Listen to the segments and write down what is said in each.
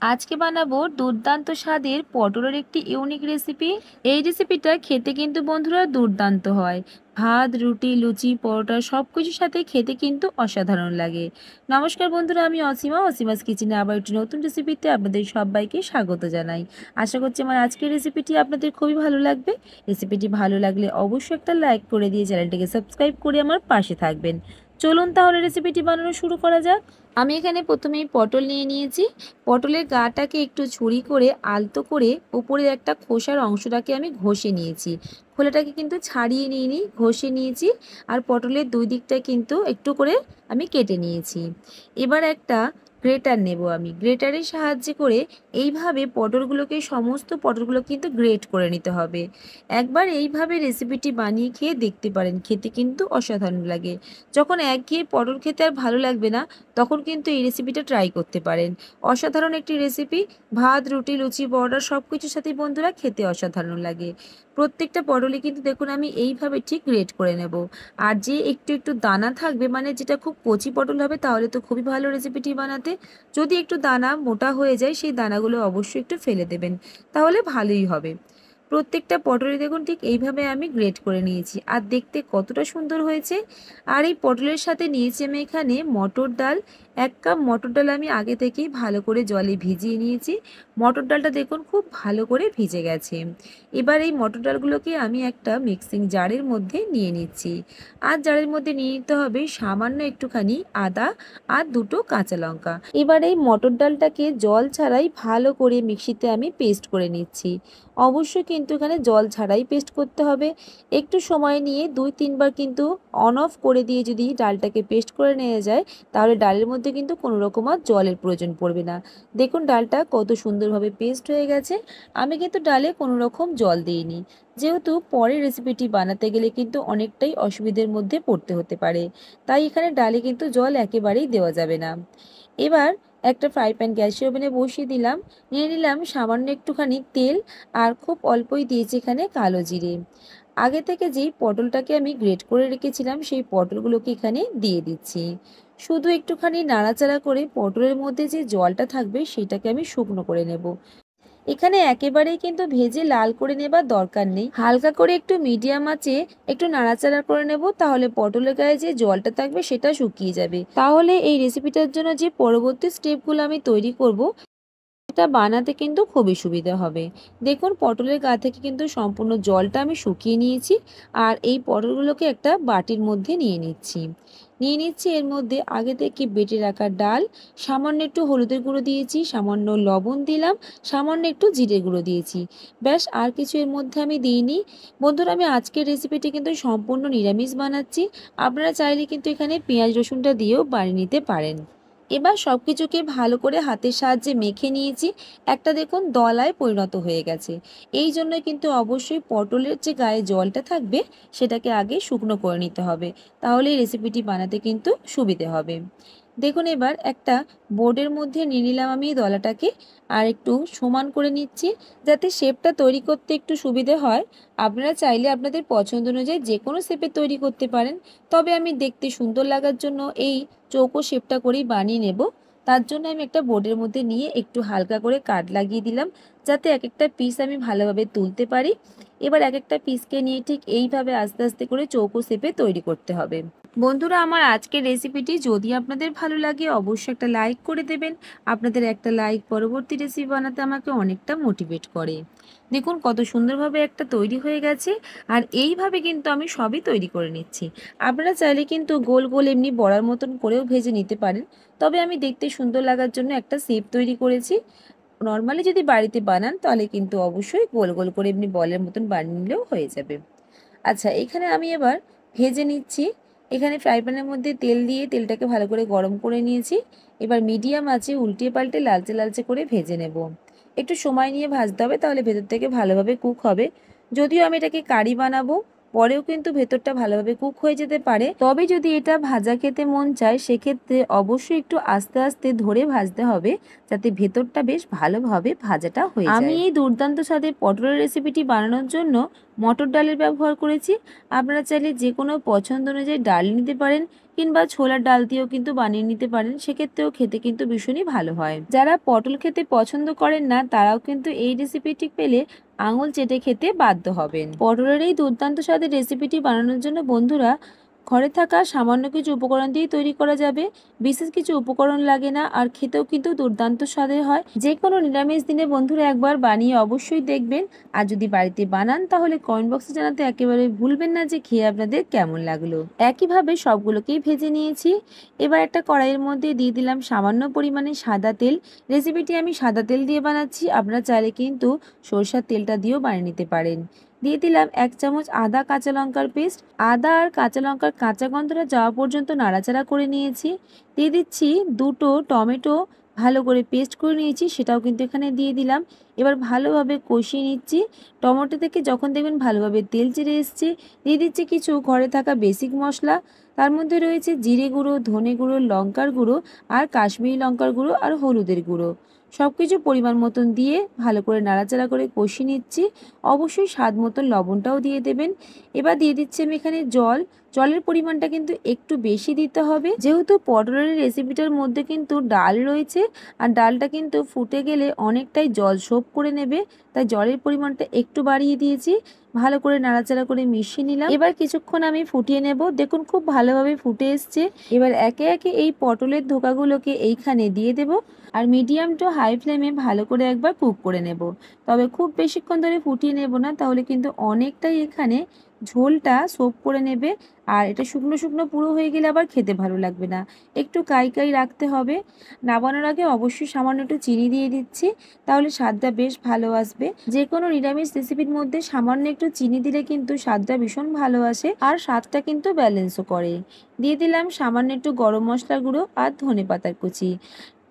আজকে বানাবো দুর্দান্ত স্বাদের পটলের একটি ইউনিক রেসিপি। এই রেসিপিটা খেতে কিন্তু বন্ধুরা দুর্দান্ত হয়। ভাত, রুটি, লুচি, পরোটা সবকিছুর সাথে খেতে কিন্তু অসাধারণ লাগে। নমস্কার বন্ধুরা, আমি অসীমাস কিচেনে আবার একটি নতুন রেসিপিতে আপনাদের সবাইকে স্বাগত জানাই। আশা করছি আমার আজকের রেসিপিটি আপনাদের খুবই ভালো লাগবে। রেসিপিটি ভালো লাগলে অবশ্যই একটা লাইক করে দিয়ে চ্যানেলটিকে সাবস্ক্রাইব করে আমার পাশে থাকবেন। চলুন তাহলে রেসিপিটি বানানো শুরু করা যাক। আমি এখানে প্রথমেই পটল নিয়ে নিয়েছি। পটলের গাটাকে একটু ছুরি করে আলতো করে উপরের একটা খোসার অংশটাকে আমি ঘষে নিয়েছি। খোলাটাকে কিন্তু ছাড়িয়ে নিইনি, ঘষে নিয়েছি। আর পটলের দুই দিকটা কিন্তু একটু করে আমি কেটে নিয়েছি। এবার একটা গ্রেটার নেব। আমি গ্রেটারের সাহায্যে করে এইভাবে সমস্ত পটলগুলো কিন্তু গ্রেট করে নিতে হবে। একবার এইভাবে রেসিপিটি বানিয়ে খেয়ে দেখতে পারেন, খেতে কিন্তু অসাধারণ লাগে। যখন একঘেয়ে পটল খেতে আর ভালো লাগবে না, তখন কিন্তু এই রেসিপিটা ট্রাই করতে পারেন। অসাধারণ একটি রেসিপি। ভাত, রুটি, লুচি, পরোটা সব কিছুর সাথেই বন্ধুরা খেতে অসাধারণ লাগে। প্রত্যেকটা পটলই কিন্তু দেখুন আমি এইভাবে ঠিক গ্রেট করে নেব। আর যে একটু একটু দানা থাকবে, মানে যেটা খুব কচি পটল হবে, তাহলে তো খুবই ভালো রেসিপিটি বানাতে। যদি একটু দানা মোটা হয়ে যায়, সেই দানাগুলো অবশ্যই একটু ফেলে দেবেন, তাহলে ভালোই হবে। প্রত্যেকটা পটলই দেখুন ঠিক এইভাবে আমি গ্রেট করে নিয়েছি, আর দেখতে কতটা সুন্দর হয়েছে। আর এই পটলের সাথে নিয়েছি আমি এখানে মটর ডাল। 1 কাপ মটর ডাল আমি আগে থেকেই ভালো করে জলে ভিজিয়ে নিয়েছি। মটর ডালটা দেখুন খুব ভালো করে ভিজে গেছে। এবার এই মটর ডালগুলোকে আমি একটা মিক্সিং জারের মধ্যে নিয়ে নিচ্ছি। আর জারের মধ্যে নিয়ে নিতে হবে সামান্য একটুখানি আদা আর 2টো কাঁচা লঙ্কা। এবার এই মটর ডালটাকে জল ছাড়াই ভালো করে মিক্সিতে আমি পেস্ট করে নিচ্ছি। অবশ্যই কিন্তু এখানে জল ছাড়াই পেস্ট করতে হবে। একটু সময় নিয়ে 2-3 বার কিন্তু অন অফ করে দিয়ে যদি ডালটাকে পেস্ট করে নেওয়া যায়, তাহলে ডালের মধ্যে কিন্তু কোনো রকম আর জলের প্রয়োজন পড়বে না। দেখুন ডালটা কত সুন্দরভাবে পেস্ট হয়ে গেছে। আমি কিন্তু ডালে কোনো রকম জল দিইনি, যেহেতু পরের রেসিপিটি বানাতে গেলে কিন্তু অনেকটাই অসুবিধার মধ্যে পড়তে হতে পারে। তাই এখানে ডালে কিন্তু জল একেবারেই দেওয়া যাবে না। এবার একটা ফ্রাই প্যান গ্যাসের ওভেনে বসিয়ে দিলাম। নিয়ে নিলাম সামান্য একটুখানি তেল, আর খুব অল্পই দিয়েছি এখানে কালো জিরে। আগে থেকে যেই পটলটাকে আমি গ্রেট করে রেখেছিলাম, সেই পটলগুলোকে এখানে দিয়ে দিচ্ছি। শুধু একটুখানি নাড়াচাড়া করে পটলের মধ্যে যে জলটা থাকবে সেটাকে আমি শুকনো করে নেব। এখানে একেবারেই কিন্তু ভেজে লাল করে নেবার দরকার নেই, হালকা করে একটু মিডিয়াম আঁচে একটু নাড়াচাড়া করে নেব, তাহলে পটলের গায়ে যে জলটা থাকবে সেটা শুকিয়ে যাবে। তাহলে এই রেসিপিটার জন্য যে পরবর্তী স্টেপগুলো আমি তৈরি করব, এটা বানাতে কিন্তু খুবই সুবিধা হবে। দেখুন পটলের গা থেকে কিন্তু সম্পূর্ণ জলটা আমি শুকিয়ে নিয়েছি। আর এই পটলগুলোকে একটা বাটির মধ্যে নিয়ে নিচ্ছি এর মধ্যে আগে থেকে বেটে রাখা ডাল, সামান্য একটু হলুদের গুঁড়ো দিয়েছি, সামান্য লবণ দিলাম, সামান্য একটু জিরে গুঁড়ো দিয়েছি। ব্যাস, আর কিছু এর মধ্যে আমি দিইনি। বন্ধুরা, আমি আজকের রেসিপিটি কিন্তু সম্পূর্ণ নিরামিষ বানাচ্ছি। আপনারা চাইলে কিন্তু এখানে পেঁয়াজ রসুনটা দিয়েও বানিয়ে নিতে পারেন। এবার সব কিছুকে ভালো করে হাতের সাহায্যে মেখে নিয়েছি। একটা দেখুন দলায় পরিণত হয়ে গেছে। এই জন্য কিন্তু অবশ্যই পটলের যে গায়ে জলটা থাকবে সেটাকে আগে শুকনো করে নিতে হবে, তাহলে এই রেসিপিটি বানাতে কিন্তু সুবিধে হবে। দেখুন এবার একটা বোর্ডের মধ্যে নিয়ে নিলাম আমি দলাটাকে, আর একটু সমান করে নিচ্ছি, যাতে শেপটা তৈরি করতে একটু সুবিধে হয়। আপনারা চাইলে আপনাদের পছন্দ অনুযায়ী যে কোনো শেপে তৈরি করতে পারেন, তবে আমি দেখতে সুন্দর লাগার জন্য এই চৌকো শেপটা করেই বানিয়ে নেব। তার জন্য আমি একটা বোর্ডের মধ্যে নিয়ে একটু হালকা করে কাট লাগিয়ে দিলাম, যাতে এক একটা পিস আমি ভালোভাবে তুলতে পারি। এবার এক একটা পিসকে নিয়ে ঠিক এইভাবে আস্তে আস্তে করে চৌকো শেপে তৈরি করতে হবে। বন্ধুরা, আমার আজকের রেসিপিটি যদি আপনাদের ভালো লাগে অবশ্যই একটা লাইক করে দেবেন। আপনাদের একটা লাইক পরবর্তী রেসিপি বানাতে আমাকে অনেকটা মোটিভেট করে। দেখুন কত সুন্দরভাবে একটা তৈরি হয়ে গেছে। আর এইভাবে কিন্তু আমি সবই তৈরি করে নিচ্ছি। আপনারা চাইলে কিন্তু গোল গোল এমনি বড়ার মতন করেও ভেজে নিতে পারেন, তবে আমি দেখতে সুন্দর লাগার জন্য একটা শেপ তৈরি করেছি। নর্মালি যদি বাড়িতে বানান তাহলে কিন্তু অবশ্যই গোল গোল করে এমনি বলের মতন বানিয়ে নিলেও হয়ে যাবে। আচ্ছা, এখানে আমি এবার ভেজে নিচ্ছি। এখানে ফ্রাই প্যানের মধ্যে তেল দিয়ে তেলটাকে ভালো করে গরম করে নিয়েছি। এবার মিডিয়াম আঁচে উল্টিয়ে পাল্টে লালচে লালচে করে ভেজে নেব। একটু সময় নিয়ে ভাজতে হবে, তাহলে ভেতর থেকে ভালোভাবে কুক হবে। যদিও আমি এটাকে কারি বানাবো, পরেও কিন্তু ভেতরটা ভালোভাবে কুক হয়ে যেতে পারে। তবে যদি এটা ভাজা খেতে মন চায়, সেক্ষেত্রে অবশ্যই একটু আস্তে আস্তে ধরে ভাজতে হবে, যাতে ভেতরটা বেশ ভালোভাবে ভাজাটা হয়ে যায়। আমি এই দুর্দান্ত স্বাদের পটলের রেসিপিটি বানানোর জন্য মটর ডালের ব্যবহার করেছি। আপনারা চাইলে যে কোনো পছন্দ অনুযায়ী ডাল নিতে পারেন। কিংবা ছোলার ডাল দিয়েও কিন্তু বানিয়ে নিতে পারেন, সেক্ষেত্রেও খেতে কিন্তু ভীষণই ভালো হয়। যারা পটল খেতে পছন্দ করেন না তারাও কিন্তু এই রেসিপিটি পেলে আঙুল চেটে খেতে বাধ্য হবেন। পটলের এই দুর্দান্ত স্বাদের রেসিপিটি বানানোর জন্য বন্ধুরা ঘরে থাকা সামান্য কিছু উপকরণ দিয়েই তৈরি করা যাবে। বিশেষ কিছু উপকরণ লাগে না, আর খেতেও কিন্তু দুর্দান্ত স্বাদের হয়। যে কোনো নিরামিষ দিনে বন্ধুরা একবার বানিয়ে অবশ্যই দেখবেন। আর যদি বাড়িতে বানান তাহলে কমেন্ট বক্সে জানাতে একেবারে ভুলবেন না যে খেয়ে আপনাদের কেমন লাগলো। একইভাবে সবগুলোকেই ভেজে নিয়েছি। এবার একটা কড়াইয়ের মধ্যে দিয়ে দিলাম সামান্য পরিমাণে সাদা তেল। রেসিপিটি আমি সাদা তেল দিয়ে বানাচ্ছি, আপনারা চাইলে কিন্তু সরষের তেলটা দিয়েও বানিয়ে নিতে পারেন। দিয়ে দিলাম 1 চামচ আদা কাঁচা লঙ্কার পেস্ট। আদা আর কাঁচা লঙ্কার কাঁচা গন্ধটা যাওয়া পর্যন্ত নাড়াচাড়া করে নিয়েছি। দিয়ে দিচ্ছি 2টো টমেটো ভালো করে পেস্ট করে নিয়েছি, সেটাও কিন্তু এখানে দিয়ে দিলাম। এবার ভালোভাবে কষিয়ে নিচ্ছি। টমেটো থেকে যখন দেখবেন ভালোভাবে তেল ছেড়ে এসছে, দিয়ে দিচ্ছি কিছু ঘরে থাকা বেসিক মশলা। তার মধ্যে রয়েছে জিরে গুঁড়ো, ধনে গুঁড়ো, লঙ্কার গুঁড়ো আর কাশ্মীরি লঙ্কার গুঁড়ো আর হলুদের গুঁড়ো। সব কিছু পরিমাণ মতন দিয়ে ভালো করে নাড়াচাড়া করে কষিয়ে নিচ্ছি। অবশ্যই স্বাদ মতন লবণটাও দিয়ে দেবেন। এবার দিয়ে দিচ্ছি আমি এখানে জল। জলের পরিমাণটা কিন্তু একটু বেশি দিতে হবে, যেহেতু পটলের রেসিপিটার মধ্যে কিন্তু ডাল রয়েছে, আর ডালটা কিন্তু ফুটে গেলে অনেকটাই জল শোপ করে নেবে, তাই জলের পরিমাণটা একটু বাড়িয়ে দিয়েছি। ভালো করে নাড়াচাড়া করে মিশিয়ে নিলাম। এবার কিছুক্ষণ আমি ফুটিয়ে নেব। দেখুন খুব ভালোভাবে ফুটে এসছে। এবার একে একে এই পটলের ধোকাগুলোকে এইখানে দিয়ে দেব, আর মিডিয়াম টু হাই ফ্লেমে ভালো করে একবার কুক করে নেব। তবে খুব বেশিক্ষণ ধরে ফুটিয়ে নেব না, তাহলে কিন্তু অনেকটাই এখানে ঝোলটা সোপ করে নেবে, আর এটা শুকনো শুকনো পুরো হয়ে গেলে আবার খেতে ভালো লাগবে না। একটু কাই কাই রাখতে হবে। নামানোর আগে অবশ্যই সামান্য একটু চিনি দিয়ে দিচ্ছি, তাহলে স্বাদটা বেশ ভালো আসবে। যে কোনো নিরামিষ রেসিপির মধ্যে সামান্য একটু চিনি দিলে কিন্তু স্বাদটা ভীষণ ভালো আসে, আর স্বাদটা কিন্তু ব্যালেন্সও করে। দিয়ে দিলাম সামান্য একটু গরম মশলা গুঁড়ো আর ধনেপাতার কুচি।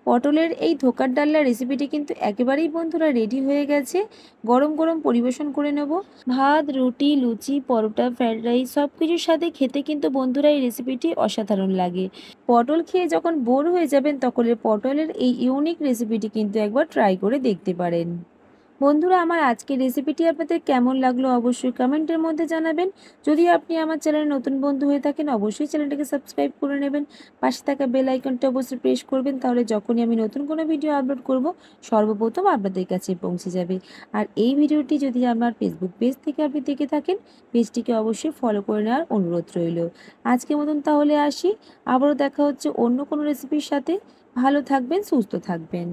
পটলের এই ধোকার ডালনা রেসিপিটি কিন্তু একেবারেই বন্ধুরা রেডি হয়ে গেছে। গরম গরম পরিবেশন করে নেব। ভাত, রুটি, লুচি, পরোটা, ফ্রাইড রাইস সব কিছুর সাথে খেতে কিন্তু বন্ধুরা এই রেসিপিটি অসাধারণ লাগে। পটল খেয়ে যখন বোর হয়ে যাবেন তখন পটলের এই ইউনিক রেসিপিটি কিন্তু একবার ট্রাই করে দেখতে পারেন। বন্ধুরা, আমার আজকের রেসিপিটি আপনাদের কেমন লাগলো অবশ্যই কমেন্টের মধ্যে জানাবেন। যদি আপনি আমার চ্যানেলে নতুন বন্ধু হয়ে থাকেন অবশ্যই চ্যানেলটাকে সাবস্ক্রাইব করে নেবেন। পাশে থাকা বেল আইকনটা অবশ্যই প্রেস করবেন, তাহলে যখনই আমি নতুন কোনো ভিডিও আপলোড করব সর্বপ্রথম আপনাদের কাছে পৌঁছে যাবে। আর এই ভিডিওটি যদি আমার ফেসবুক পেজ থেকে আপনি দেখে থাকেন, পেজটিকে অবশ্যই ফলো করে নেওয়ার অনুরোধ রইল। আজকের মতন তাহলে আসি, আবারও দেখা হচ্ছে অন্য কোনো রেসিপির সাথে। ভালো থাকবেন, সুস্থ থাকবেন।